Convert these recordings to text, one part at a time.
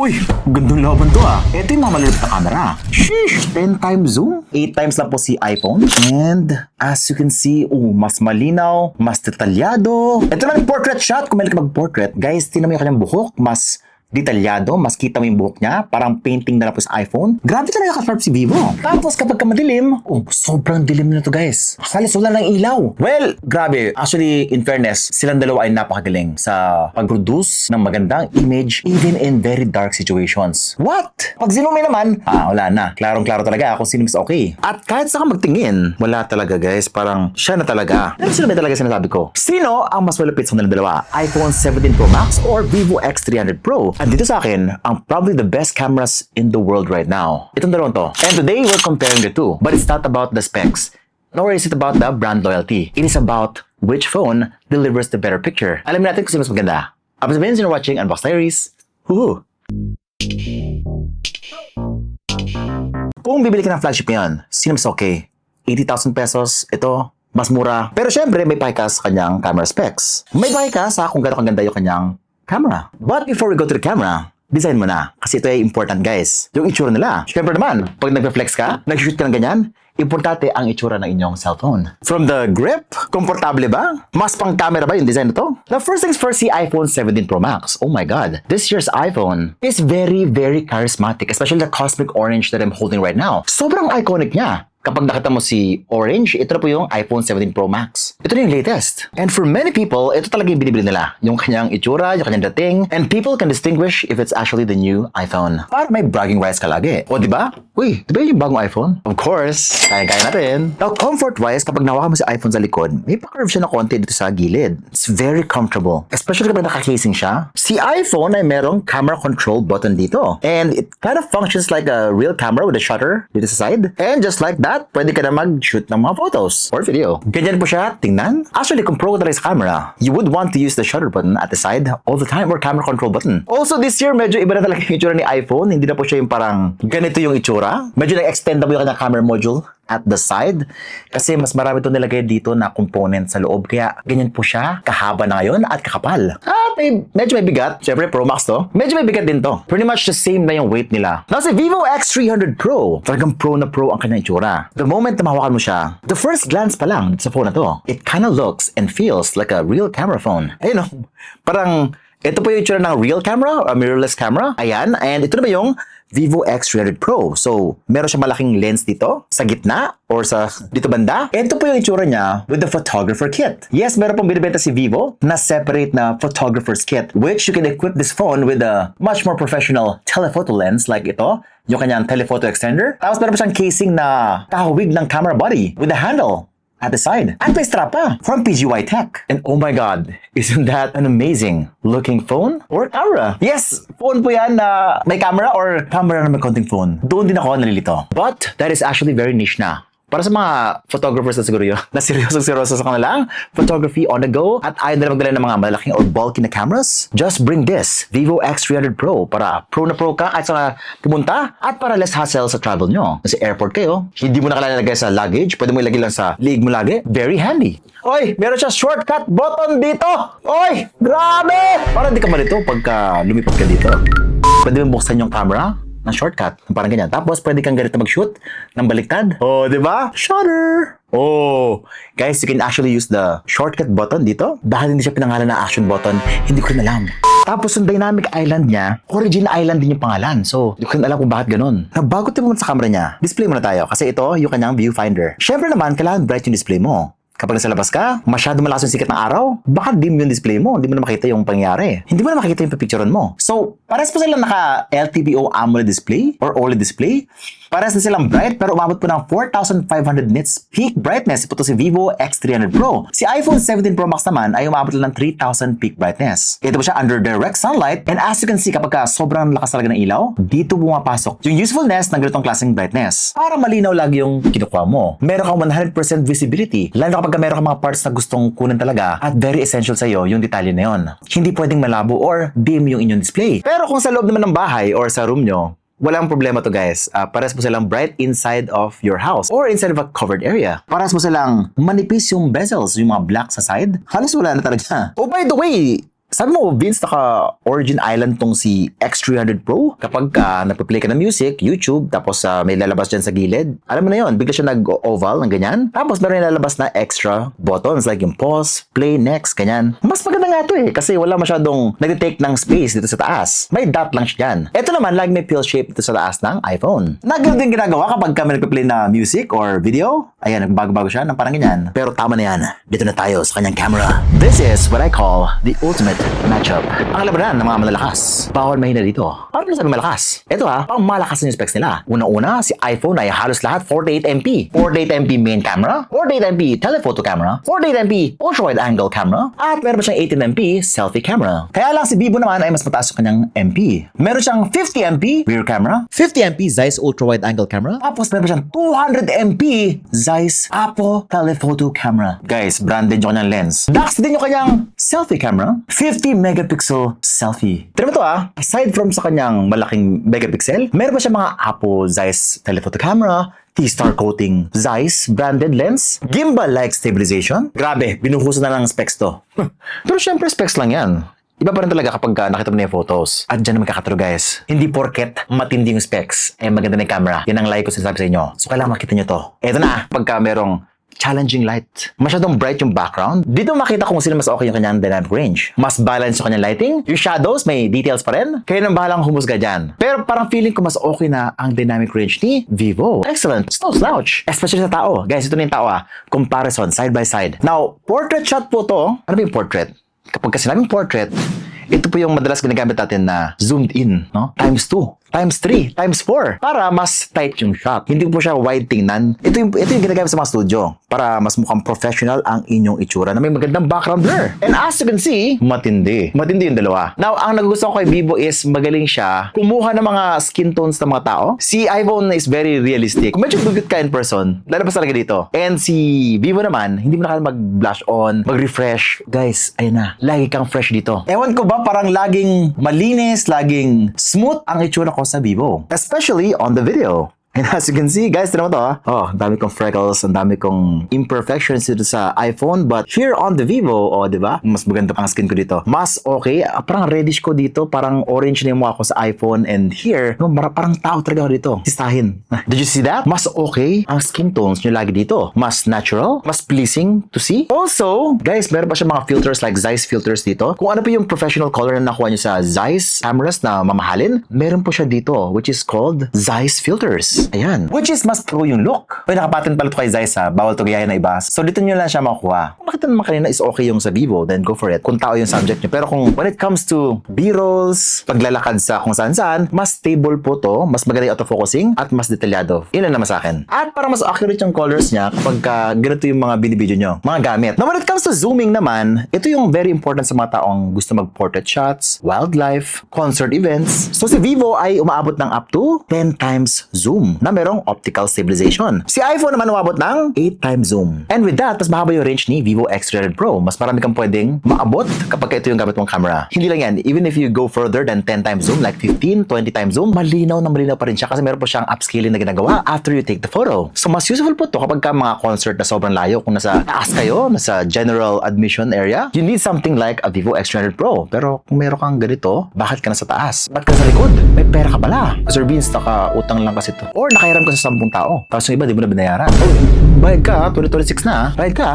Uy, gandang laban to ah. Ito yung mamalit na camera. Sheesh! 10 times zoom. 8 times lang po si iPhone. And as you can see, mas malinaw, mas detalyado. Ito na yung portrait shot. Kung meron ka mag-portrait, guys, tinan mo yung kanyang buhok. Mas detalyado, mas kita mo yung buhok niya, parang painting na po sa iPhone. Grabe talaga ka-sharp si Vivo. Tapos kapag ka madilim, sobrang dilim na to guys. Halos wala ng ilaw. Well, grabe. Actually, in fairness, silang dalawa ay napakagaling sa pag-produce ng magandang image even in very dark situations. What? Pag zoom in naman, wala na. Klarong-klaro talaga kung sino mas okay. At kahit saan ka magtingin, wala talaga guys. Parang siya na talaga. Pero sino ba talaga sinasabi ko? Sino ang mas malupit sa kanilang dalawa? iPhone 17 Pro Max or Vivo X300 Pro? At dito sa akin, ang probably the best cameras in the world right now. Itong dalawang to. And today, we're comparing the two. But it's not about the specs. Nor is it about the brand loyalty. It is about which phone delivers the better picture. Alam natin kung sino mas maganda. Abang sabihin, sino watching Unbox Diaries. Woohoo! Kung bibili ka ng flagship ngayon, sino mas okay? 80,000 pesos, ito, mas mura. Pero syempre, may pahay ka sa kanyang camera specs. May pahay ka sa kung gano'ng kaganda yung kanyang camera. But before we go to the camera, design mo na. Kasi ito ay important guys. Yung itsura nila. Siyempre naman, pag nag-reflex ka, nag-shoot ka ng ganyan, importante ang itsura ng inyong cellphone. From the grip, komportable ba? Mas pang camera ba yung design na to? The first things first, si iPhone 17 Pro Max. Oh my God. This year's iPhone is very, very charismatic. Especially the cosmic orange that I'm holding right now. Sobrang iconic niya. Kapag nakita mo si orange, ito na po yung iPhone 17 Pro Max. Ito na yung latest. And for many people, ito talaga yung binibili nila. Yung kanyang itsura, yung kanyang dating. And people can distinguish if it's actually the new iPhone. Para may bragging rights ka lagi. O diba? Uy, diba yung bagong iPhone? Of course, kaya-kaya natin. Now, comfort-wise, kapag nawakan mo si iPhone sa likod, may pa-curve siya na konti dito sa gilid. It's very comfortable. Especially kapag naka-casing siya. Si iPhone ay merong camera control button dito. And it kind of functions like a real camera with a shutter dito sa side. And just like that, pwede ka na mag-shoot ng mga photos or video. Ganyan po siya, tingnan. Actually, kung pro talaga sa camera, you would want to use the shutter button at the side all the time or camera control button. Also, this year, medyo iba na talaga yung itsura ni iPhone. Hindi na po siya yung parang ganito yung itsura. Medyo nag-extendable yung kanyang camera module at the side kasi mas marami ito nilagay dito na component sa loob. Kaya ganyan po siya, kahaba na ngayon at kakapal. At medyo may bigat. Siyempre, Pro Max to. Medyo may bigat din to. Pretty much the same na yung weight nila. Now, si Vivo X300 Pro, talagang pro na pro ang kanyang itsura. The moment na mahawakan mo siya, the first glance pa lang sa phone na to, it kind of looks and feels like a real camera phone. Ayun o, parang ito po yung itsura ng real camera, a mirrorless camera. Ayan, and ito na ba yung Vivo X300 Pro. So, meron siya malaking lens dito, sa gitna, or sa dito banda. Ito po yung itsura niya with the photographer kit. Yes, meron pong binibenta si Vivo na separate na photographer's kit, which you can equip this phone with a much more professional telephoto lens like ito, yung kanyang telephoto extender. Tapos meron pa siyang casing na kahawig ng camera body with a handle at the side. At may strap pa from PGY Tech. And oh my God, isn't that an amazing looking phone or camera? Yes, phone po yan na may camera or camera na may konting phone. Doon din ako nalilito. But that is actually very niche na. Para sa mga photographers na siguro yun, na seryoso sa kanilang photography on the go at ayaw na magdala ng mga malalaking or bulky na cameras, just bring this Vivo X300 Pro para pro na pro ka at sa pumunta at para less hassle sa travel nyo. Kasi airport kayo, hindi mo na kailangan ilagay sa luggage, pwede mo ilagay lang sa leeg mo lagi. Very handy. Oy, meron siya shortcut button dito! Oy, grabe! Para hindi ka malito pagka lumipad ka dito. Pwede mo buksan yung camera ng shortcut, parang ganyan. Tapos, pwede kang ganito mag-shoot ng baliktad. Oh, di ba? Shutter! Oh, guys, you can actually use the shortcut button dito. Dahil hindi siya pinangalan na action button, hindi ko rin alam. Tapos, yung dynamic island niya, origin island din yung pangalan. So, hindi ko rin alam kung bakit ganun. Na bago tayo pumunta sa camera niya, display muna tayo. Kasi ito, yung kanyang viewfinder. Siyempre naman, kailangan bright yung display mo. Kapag nasa labas ka, masyado malakas yung sikat ng araw, baka dim yung display mo, hindi mo na makita yung pangyayari. Hindi mo na makita yung pipicturean mo. So, parehas po sila naka LTPO AMOLED display or OLED display. Parehas na silang bright pero umabot po ng 4,500 nits peak brightness. Ito si Vivo X300 Pro. Si iPhone 17 Pro Max naman ay umabot lang ng 3,000 peak brightness. Ito po siya under direct sunlight and as you can see kapag sobrang lakas talaga ng ilaw, dito bumapasok yung usefulness ng ganitong klaseng brightness. Para malinaw lagi yung kinukuha mo. Meron kang 100% visibility. Lalo kapag meron kang mga parts na gustong kunin talaga at very essential sa'yo yung detalye na yun. Hindi pwedeng malabo or dim yung inyong display. Pero kung sa loob naman ng bahay or sa room nyo, walang problema to guys. Parehas mo silang bright inside of your house or inside of a covered area. Parehas mo silang manipis yung bezels, yung mga black sa side. Halos wala na talaga. Oh, by the way, Sabi mo, Vince, naka-Origin Island tong si X300 Pro. Kapag nagpa-play ka ng music, YouTube, tapos may lalabas dyan sa gilid, alam mo na yun, bigla siya nag-oval ng ganyan. Tapos meron yung lalabas na extra buttons like yung pause, play, next, ganyan. Mas maganda nga ito kasi wala masyadong nag-take ng space dito sa taas. May dot lang siya dyan. Ito naman, lagi may pill shape dito sa taas ng iPhone. Ganun din ginagawa kapag kami nagpa-play na music or video. Ayan, nagbago-bago siya ng parang ganyan. Pero tama na yan. Dito na tayo sa kanyang camera. This is what I call the ultimate matchup. Ang labanan ng mga malalakas. Bawal mahina dito. Paano na sabi malakas? Ito pang malakas yung specs nila. Una-una, si iPhone ay halos lahat 48MP. 48MP main camera, 48MP telephoto camera, 48MP ultra-wide angle camera, at meron pa siyang 18MP selfie camera. Kaya lang si Vivo naman ay mas mataas sa kanyang MP. Meron siyang 50MP rear camera, 50MP Zeiss ultra-wide angle camera, tapos meron pa siyang 200MP Zeiss Apo telephoto camera. Guys, branded yung kanyang lens. Dax din yung kanyang selfie camera, 50 megapixel selfie. Tira mo to aside from sa kanyang malaking megapixel, meron pa siya mga Apo Zeiss telephoto camera, T-Star coating Zeiss branded lens, gimbal-like stabilization. Grabe, binuhusan na lang specs to. Pero syempre specs lang yan. Iba pa rin talaga kapag nakita mo na yung photos. At dyan naman kakatro guys. Hindi porket matindi yung specs, maganda na yung camera. Yan ang like ko sinasabi sa inyo. So kailangan makita nyo to. Eto na, pagka merong challenging light. Masyadong bright yung background. Dito makita kung sino mas okay yung kanyang dynamic range. Mas balance yung kanyang lighting. Yung shadows, may details pa rin. Kayo nang bahalang humusga dyan. Pero parang feeling ko mas okay na ang dynamic range ni Vivo. Excellent. It's no slouch. Especially sa tao. Guys, ito na yung tao Comparison, side by side. Now, portrait shot po to. Ano ba yung portrait? Kapag kasi sinabing portrait, ito po yung madalas ginagamit natin na zoomed in, no? Times 2, times 3, times 4 para mas tight yung shot. Hindi po siya wide tingnan. Ito yung ginagamit sa mga studio para mas mukhang professional ang inyong itsura na may magandang background blur. And as you can see, matindi. Matindi yung dalawa. Now, ang nagugustuhan ko kay Vivo is magaling siya kumuha ng mga skin tones ng mga tao. Si iPhone is very realistic. Kung medyo dugyot ka in person, lalabas talaga dito. And si Vivo naman, hindi mo na kaya mag-blush on, mag-refresh. Guys, ayun na. Lagi kang fresh dito. Ewan ko ba, parang laging malinis, laging smooth ang itsura ko sa Vivo. Especially on the video. And as you can see, guys, tignan mo to dami kong freckles, ang dami kong imperfections dito sa iPhone. But here on the Vivo, di ba? Mas maganda ang skin ko dito. Mas okay. Parang reddish ko dito. Parang orange na yung mukha ko sa iPhone. And here, parang tao talaga ako dito. Sistahin. Did you see that? Mas okay ang skin tones nyo lagi dito. Mas natural. Mas pleasing to see. Also, guys, meron pa siya mga filters like Zeiss filters dito. Kung ano pa yung professional color na nakuha nyo sa Zeiss cameras na mamahalin, meron po siya dito, which is called Zeiss filters. Ayan. Which is mas pro yung look. Nakapatent pala ito kay Zeiss Bawal to gayahin na iba. So dito nyo lang siya makuha. Kung makita naman kanina is okay yung sa Vivo, then go for it. Kung tao yung subject nyo. Pero kung when it comes to B-rolls, paglalakad sa kung saan-saan, mas stable po to, mas maganda yung autofocusing, at mas detalyado. Yun lang naman sa akin. At parang mas accurate yung colors niya kapag ganito yung mga binibideo nyo. Mga gamit. Now when it comes to zooming naman, ito yung very important sa mga taong gusto mag-portrait shots, wildlife, concert events. So si Vivo ay umaabot ng up to 10 times zoom na merong optical stabilization. Si iPhone naman umabot ng 8 times zoom. And with that, mas mahaba yung range ni Vivo X300 Pro. Mas marami kang pwedeng maabot kapag ito yung gamit mong camera. Hindi lang yan. Even if you go further than 10 times zoom, like 15, 20 times zoom, malinaw na malinaw pa rin siya kasi meron po siyang upscaling na ginagawa after you take the photo. So mas useful po to kapag ka mga concert na sobrang layo. Kung nasa taas kayo, nasa general admission area, you need something like a Vivo X300 Pro. Pero kung meron kang ganito, bakit ka nasa taas? Bakit ka sa likod? May pera ka pala. Sir Vince, naka-utang lang kasi to. Or nakahiram ka sa 10 tao. Tapos yung iba, di mo na binayaran. Bayad ka, 2026 na. Bayad ka.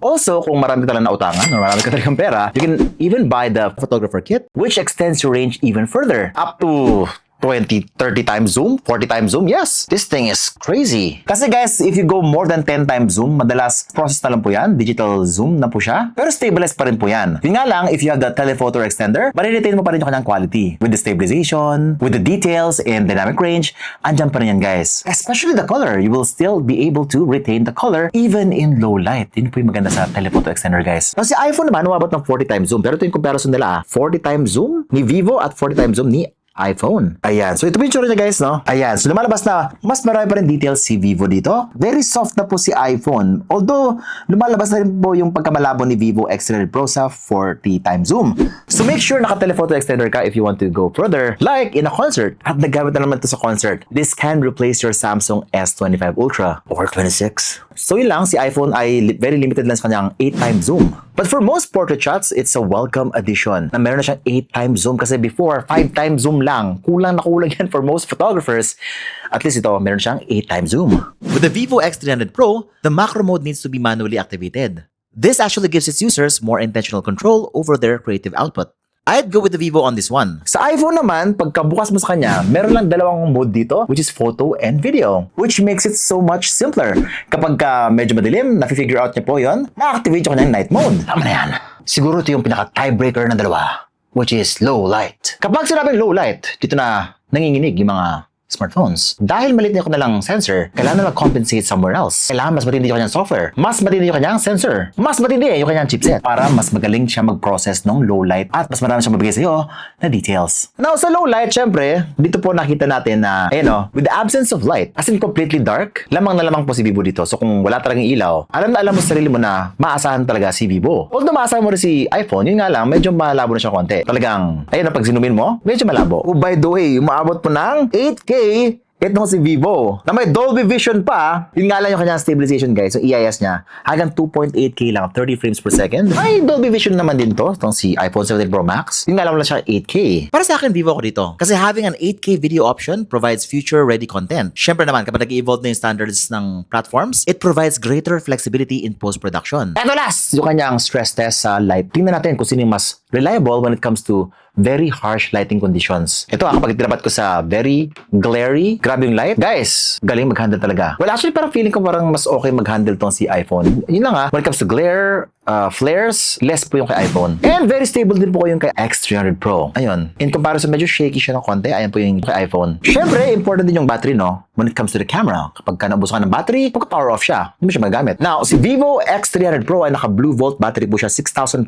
Also, kung marami ka talagang nautangan or marami ka talagang pera, you can even buy the photographer kit, which extends your range even further. Up to 20, 30 times zoom, 40 times zoom. Yes, this thing is crazy. Kasi guys, if you go more than 10 times zoom, madalas process na lang po yan. Digital zoom na po siya. Pero stabilized pa rin po yan. Yun nga lang, if you have the telephoto extender, mariretain mo pa rin yung kanyang quality. With the stabilization, with the details, and dynamic range, andyan pa rin yan guys. Especially the color. You will still be able to retain the color even in low light. Yun po yung maganda sa telephoto extender guys. Now si iPhone naman, umabot ng 40 times zoom. Pero ito yung comparison nila 40 times zoom ni Vivo at 40 times zoom ni iPhone. Ayan. So ito po yung tsura niya guys, no? Ayan. So lumalabas na mas marami pa rin details si Vivo dito. Very soft na po si iPhone. Although, lumalabas na rin po yung pagkamalabo ni Vivo X300 Pro sa 40 times zoom. So make sure naka-telephoto extender ka if you want to go further. Like in a concert. At naggamit na naman ito sa concert. This can replace your Samsung S25 Ultra or 26. So yun lang, si iPhone ay very limited lang sa kanyang 8 times zoom. But for most portrait shots, it's a welcome addition na meron na siyang 8 times zoom kasi before 5 times zoom lang. Kulang na kulang yan for most photographers. At least ito, meron siyang 8 times zoom. With the Vivo X300 Pro, the macro mode needs to be manually activated. This actually gives its users more intentional control over their creative output. I'd go with the Vivo on this one. Sa iPhone naman, pagkabukas mo sa kanya, meron lang dalawang mode dito, which is photo and video, which makes it so much simpler. Kapag medyo madilim, nafi-figure out niya po yon, na-activate yung kanyang night mode. Tama na yan. Siguro ito yung pinaka-tiebreaker ng dalawa, which is low light. Kapag sinabing low light, dito na nanginginig yung mga smartphones. Dahil maliit na lang sensor, kailangan na mag-compensate somewhere else. Kailangan mas matindi yung kanyang software, mas matindi yung kanyang sensor, mas matindi yung kanyang chipset para mas magaling siya mag-process ng low light at mas marami siyang mabigay sa'yo na details. Now, sa low light, syempre, dito po nakita natin na, with the absence of light, as in completely dark, lamang na lamang po si Vivo dito. So kung wala talagang ilaw, alam na alam mo sa sarili mo na maasahan talaga si Vivo. Although maasahan mo rin si iPhone, yun nga lang, medyo malabo na siya konti. Talagang, pag zinumin mo, medyo malabo. Oh, by the way, umaabot po ng 8K itong si Vivo na may Dolby Vision pa. Yun nga lang yung kanyang stabilization guys, yung EIS niya hanggang 2.8K lang, 30 frames per second. May Dolby Vision naman din to, itong si iPhone 17 Pro Max. Yun nga lang siya 8K. Para sa akin, Vivo ako dito. Kasi having an 8K video option provides future-ready content. Syempre naman, kapag nag-evolve na yung standards ng platforms, it provides greater flexibility in post-production. Eto last, yung kanyang stress test sa light. Tingnan natin kung sino yung mas reliable when it comes to very harsh lighting conditions. Ito kapag tinapat ko sa very glary, grabe yung light. Guys, galing mag-handle talaga. Well, actually, parang feeling ko parang mas okay mag-handle tong si iPhone. Yun lang when it comes to glare, flares, less po yung kay iPhone. And very stable din po yung kay X300 Pro. Ayun. In comparison, medyo shaky siya ng konti. Ayan po yung kay iPhone. Syempre, important din yung battery, no? When it comes to the camera. Kapag ka nabusan ka ng battery, pagka-power off siya, hindi mo siya magagamit. Now, si Vivo X300 Pro ay naka Blue Volt battery po siya. 6,510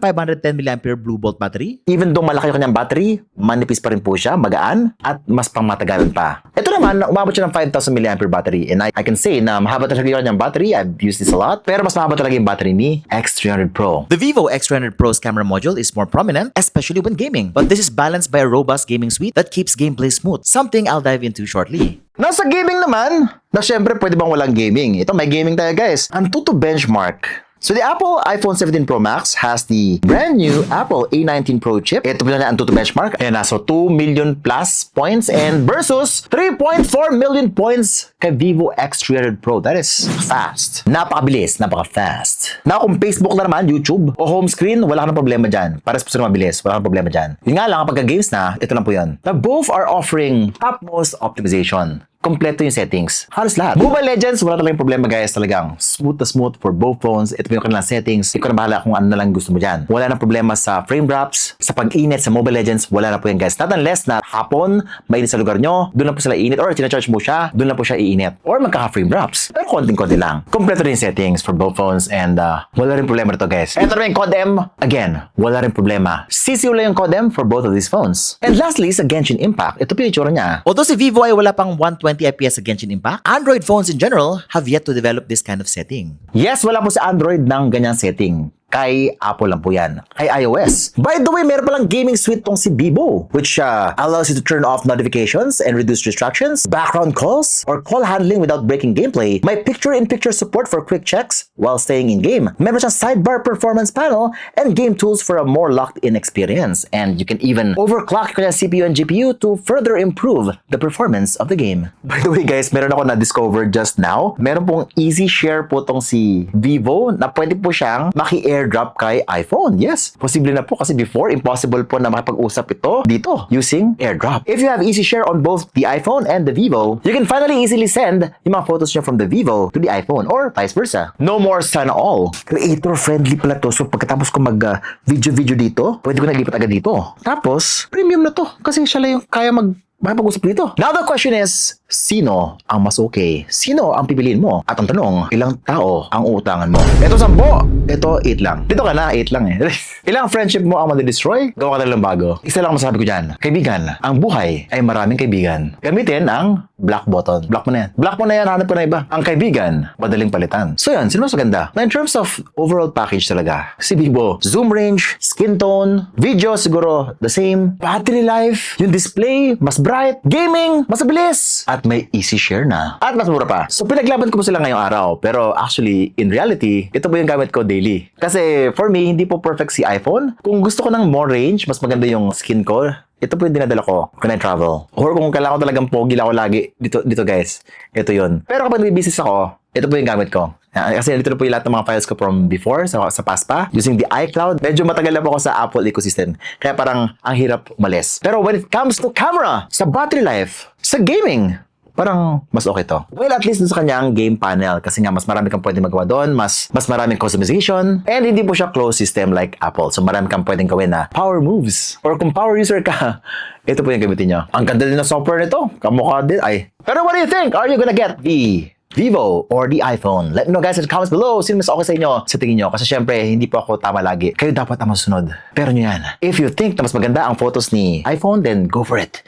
mAh Blue Volt battery. Even though malaki yung kanyang battery, manipis pa rin po siya, magaan, at mas pangmatagalan pa. Ito naman, umabot siya ng 5,000 mAh battery. And I can say na mahaba talaga yung kanyang battery. I've used this a lot. Pero mas mahaba talaga yung battery ni X300 Pro. The Vivo X300 Pro's camera module is more prominent, especially when gaming. But this is balanced by a robust gaming suite that keeps gameplay smooth, something I'll dive into shortly. Now sa gaming naman, na syempre pwede bang walang gaming? Ito may gaming tayo guys. Antutu benchmark. So the Apple iPhone 17 Pro Max has the brand new Apple A19 Pro chip. Ito po na Antutu benchmark. Ayan na, so 2 million plus points and versus 3.4 million points kay Vivo X300 Pro. That is fast. Napakabilis, napaka-fast. Now kung Facebook na naman, YouTube, o home screen, wala ka ng problema dyan. Pares po sila mabilis, wala ka ng problema dyan. Yun nga lang, kapag games na, ito lang po yun. Now both are offering topmost optimization. Kompleto yung settings. Halos lahat. Mobile Legends, wala talagang problema guys. Talagang smooth na smooth for both phones. Ito po yung kanilang settings. Ikaw na bahala kung ano na lang gusto mo dyan. Wala na problema sa frame drops. Sa pag-init sa Mobile Legends, wala na po yan guys. Not unless na hapon, mainit sa lugar nyo, doon na po sila iinit or sinacharge mo siya, doon na po siya iinit. Or magkaka-frame drops. Pero konting-konti lang. Kompleto rin yung settings for both phones and wala rin problema nito guys. Ito rin yung Code M. Again, wala rin problema. CCU lang yung Code M for both of these phones. And lastly, sa Genshin Impact, ito po yung itsura niya. Although si Vivo ay wala pang 120 FPS sa Genshin Impact, Android phones in general have yet to develop this kind of setting. Yes, wala po sa Android ng ganyang setting. Kay Apple lang po yan. Kay iOS. By the way, meron palang gaming suite tong si Vivo, which allows you to turn off notifications and reduce distractions, background calls, or call handling without breaking gameplay. May picture-in-picture support for quick checks while staying in game. Meron siyang sidebar performance panel and game tools for a more locked-in experience. And you can even overclock your CPU and GPU to further improve the performance of the game. By the way guys, meron ako na-discover just now. Meron pong easy share po tong si Vivo na pwede po siyang maki-airdrop kay iPhone. Yes, posible na po kasi before, impossible po na makipag-usap ito dito using airdrop. If you have easy share on both the iPhone and the Vivo, you can finally easily send yung mga photos niyo from the Vivo to the iPhone or vice versa. No more sana all. Creator-friendly pala to. So pagkatapos ko mag-video dito, pwede ko naglipat agad dito. Tapos, premium na to kasi siya lang yung kaya makipag-usap dito. Now the question is, Sino ang mas okay? Sino ang pipiliin mo? At ang tanong, ilang tao ang uutangan mo? Ito 10, ito 8 lang. Dito ka na, 8 lang eh. Ilang friendship mo ang madidestroy? Gawa ka na lang bago. Isa lang masabi ko dyan. Kaibigan, ang buhay ay maraming kaibigan. Gamitin ang black button. Block mo na yan. Block mo na yan, hanap ko na iba. Ang kaibigan, madaling palitan. So yan, sino mas maganda? Na in terms of overall package talaga, si Vivo, zoom range, skin tone, video siguro the same, battery life, yung display, mas bright, gaming, mas mabilis, at may easy share na. At mas mura pa. So pinaglaban ko po sila ngayong araw, pero actually, in reality, ito po yung gamit ko daily. Kasi for me, hindi po perfect si iPhone. Kung gusto ko ng more range, mas maganda yung skin ko, ito po yung dinadala ko when I travel. Or kung kailangan ko talagang pogi lang ako lagi, dito guys, ito yun. Pero kapag nag-business ako, ito po yung gamit ko. Kasi dito na po yung lahat ng mga files ko from before, sa past pa, using the iCloud. Medyo matagal na po ako sa Apple ecosystem. Kaya parang ang hirap umalis. Pero when it comes to camera, sa battery life, sa gaming, parang mas okay to. Well, at least dun sa kanyang game panel kasi nga mas marami kang pwedeng magawa doon, mas maraming customization, and hindi po siya closed system like Apple. So marami kang pwedeng gawin na power moves. Or kung power user ka, ito po yung gamitin nyo. Ang ganda din ng software nito. Kamukha din. Ay. Pero what do you think? Are you gonna get the Vivo or the iPhone? Let me know guys in the comments below. Sino mas okay sa inyo sa tingin nyo? Kasi syempre, hindi po ako tama lagi. Kayo dapat ang masunod. Pero nyo yan. If you think na mas maganda ang photos ni iPhone, then go for it.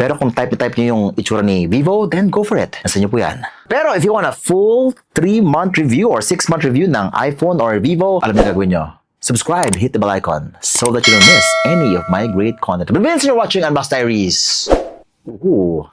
Pero kung type nyo yung itsura ni Vivo, then go for it. Nasa nyo po yan. Pero if you want a full 3-month review or 6-month review ng iPhone or Vivo, alam nyo gagawin nyo. Subscribe, hit the bell icon so that you don't miss any of my great content. But since you're watching Unbox Diaries, ooh,